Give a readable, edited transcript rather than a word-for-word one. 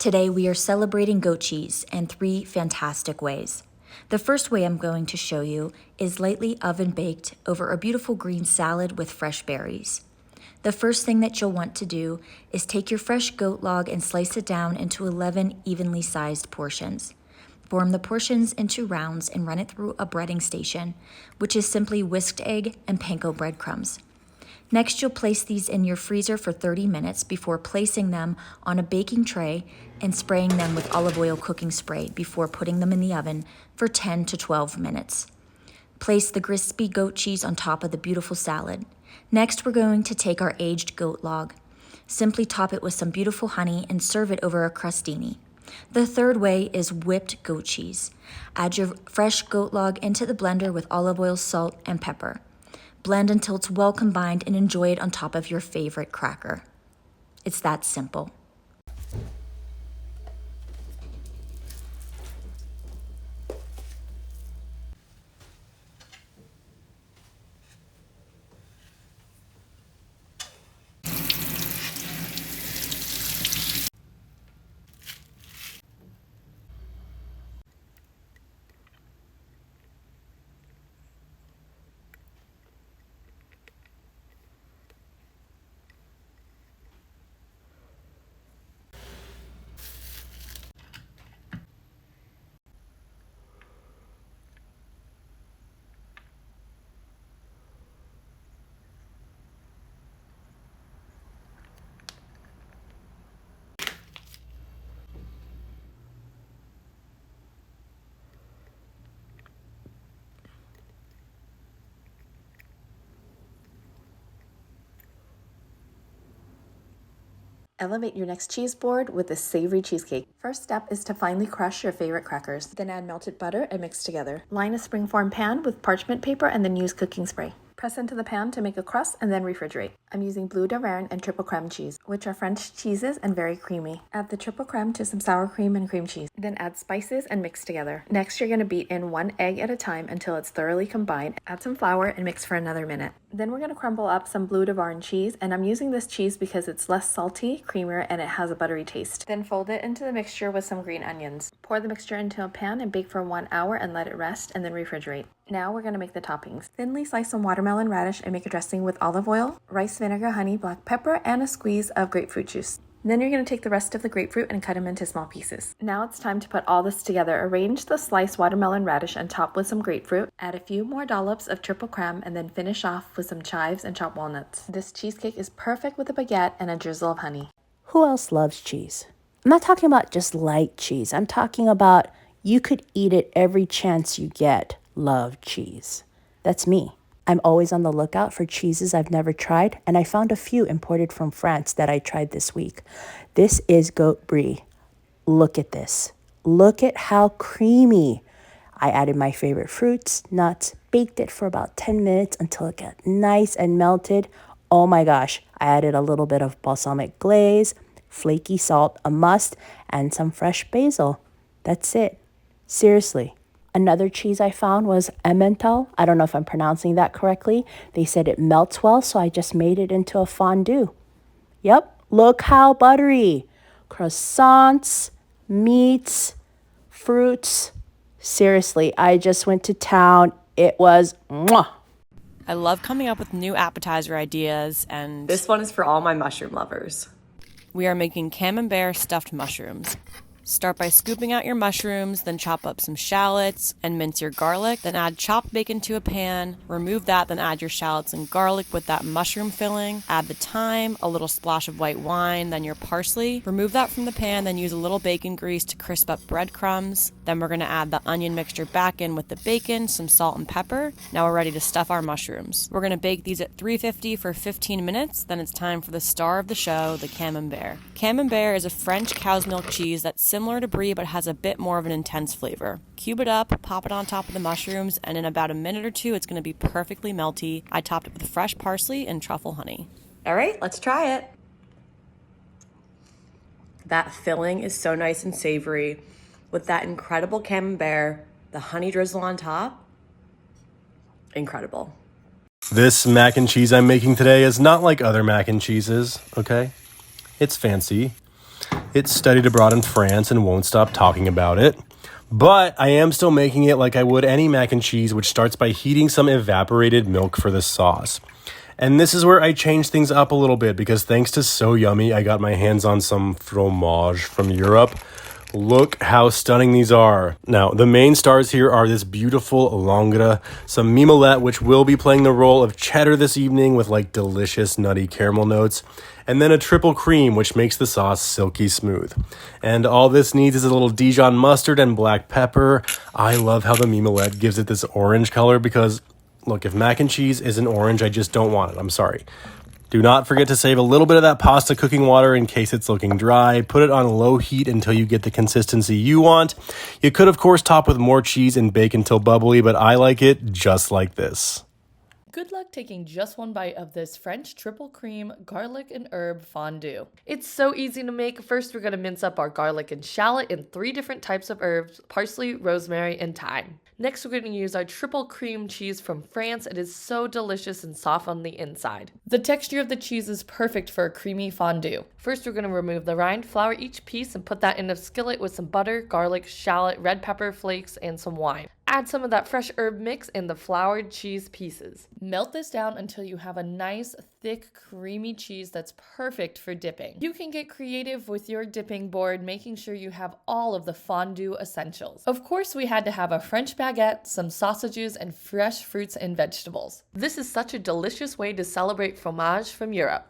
Today we are celebrating goat cheese in 3 fantastic ways. The first way I'm going to show you is lightly oven baked over a beautiful green salad with fresh berries. The first thing that you'll want to do is take your fresh goat log and slice it down into 11 evenly sized portions. Form the portions into rounds and run it through a breading station, which is simply whisked egg and panko breadcrumbs. Next, you'll place these in your freezer for 30 minutes before placing them on a baking tray and spraying them with olive oil cooking spray before putting them in the oven for 10 to 12 minutes. Place the crispy goat cheese on top of the beautiful salad. Next, we're going to take our aged goat log. Simply top it with some beautiful honey and serve it over a crostini. The third way is whipped goat cheese. Add your fresh goat log into the blender with olive oil, salt, and pepper. Blend until it's well combined and enjoy it on top of your favorite cracker. It's that simple. Elevate your next cheese board with a savory cheesecake. First step is to finely crush your favorite crackers. Then add melted butter and mix together. Line a springform pan with parchment paper and then use cooking spray. Press into the pan to make a crust and then refrigerate. I'm using bleu d'Auvergne and triple creme cheese, which are French cheeses and very creamy. Add the triple creme to some sour cream and cream cheese. Then add spices and mix together. Next, you're going to beat in 1 egg at a time until it's thoroughly combined. Add some flour and mix for another minute. Then we're going to crumble up some bleu d'Auvergne cheese, and I'm using this cheese because it's less salty, creamier, and it has a buttery taste. Then fold it into the mixture with some green onions. Pour the mixture into a pan and bake for 1 hour and let it rest and then refrigerate. Now we're going to make the toppings. Thinly slice some watermelon radish and make a dressing with olive oil, rice vinegar, honey, black pepper, and a squeeze of grapefruit juice. Then you're going to take the rest of the grapefruit and cut them into small pieces. Now it's time to put all this together. Arrange the sliced watermelon radish and top with some grapefruit. Add a few more dollops of triple creme and then finish off with some chives and chopped walnuts. This cheesecake is perfect with a baguette and a drizzle of honey. Who else loves cheese? I'm not talking about just light cheese. I'm talking about you could eat it every chance you get. Love cheese. That's me. I'm always on the lookout for cheeses I've never tried, and I found a few imported from France that I tried this week. This is goat brie. Look at this. Look at how creamy. I added my favorite fruits, nuts, baked it for about 10 minutes until it got nice and melted. Oh my gosh, I added a little bit of balsamic glaze, flaky salt, a must, and some fresh basil. That's it. Seriously. Another cheese I found was Emmental. I don't know if I'm pronouncing that correctly. They said it melts well, so I just made it into a fondue. Yep, look how buttery. Croissants, meats, fruits. Seriously, I just went to town. It was mwah. I love coming up with new appetizer ideas, and This one is for all my mushroom lovers. we are making camembert stuffed mushrooms. Start by scooping out your mushrooms, then chop up some shallots and mince your garlic. Then add chopped bacon to a pan. Remove that, then add your shallots and garlic with that mushroom filling. Add the thyme, a little splash of white wine, then your parsley. Remove that from the pan, then use a little bacon grease to crisp up breadcrumbs. Then we're going to add the onion mixture back in with the bacon, some salt and pepper. Now we're ready to stuff our mushrooms. We're going to bake these at 350 for 15 minutes. Then it's time for the star of the show, the camembert. Camembert is a French cow's milk cheese that's similar to brie but has a bit more of an intense flavor. Cube it up, pop it on top of the mushrooms, and in about a minute or two it's going to be perfectly melty. I topped it with fresh parsley and truffle honey. All right, let's try it. That filling is so nice and savory with that incredible camembert, the honey drizzle on top. Incredible. This mac and cheese I'm making today is not like other mac and cheeses, okay? It's fancy. It studied abroad in France and won't stop talking about it. But I am still making it like I would any mac and cheese, which starts by heating some evaporated milk for the sauce. And this is where I change things up a little bit because thanks to So Yummy, I got my hands on some Fromage from Europe. Look how stunning these are. Now, the main stars here are this beautiful Langre, some mimolette, which will be playing the role of cheddar this evening with like delicious nutty caramel notes, and then a triple cream, which makes the sauce silky smooth. And all this needs is a little Dijon mustard and black pepper. I love how the mimolette gives it this orange color because, look, if mac and cheese isn't orange, I just don't want it. I'm sorry. Do not forget to save a little bit of that pasta cooking water in case it's looking dry. Put it on low heat until you get the consistency you want. You could, of course, top with more cheese and bake until bubbly, but I like it just like this. Good luck taking just one bite of this French triple cream garlic and herb fondue. It's so easy to make. First, we're going to mince up our garlic and shallot in 3 different types of herbs: parsley, rosemary, and thyme. Next, we're going to use our triple cream cheese from France. It is so delicious and soft on the inside. The texture of the cheese is perfect for a creamy fondue. First, we're going to remove the rind, flour each piece, and put that in a skillet with some butter, garlic, shallot, red pepper flakes, and some wine. Add some of that fresh herb mix in the floured cheese pieces. Melt this down until you have a nice, thick, creamy cheese that's perfect for dipping. You can get creative with your dipping board, making sure you have all of the fondue essentials. Of course, we had to have a French baguette, some sausages, and fresh fruits and vegetables. This is such a delicious way to celebrate Fromage from Europe.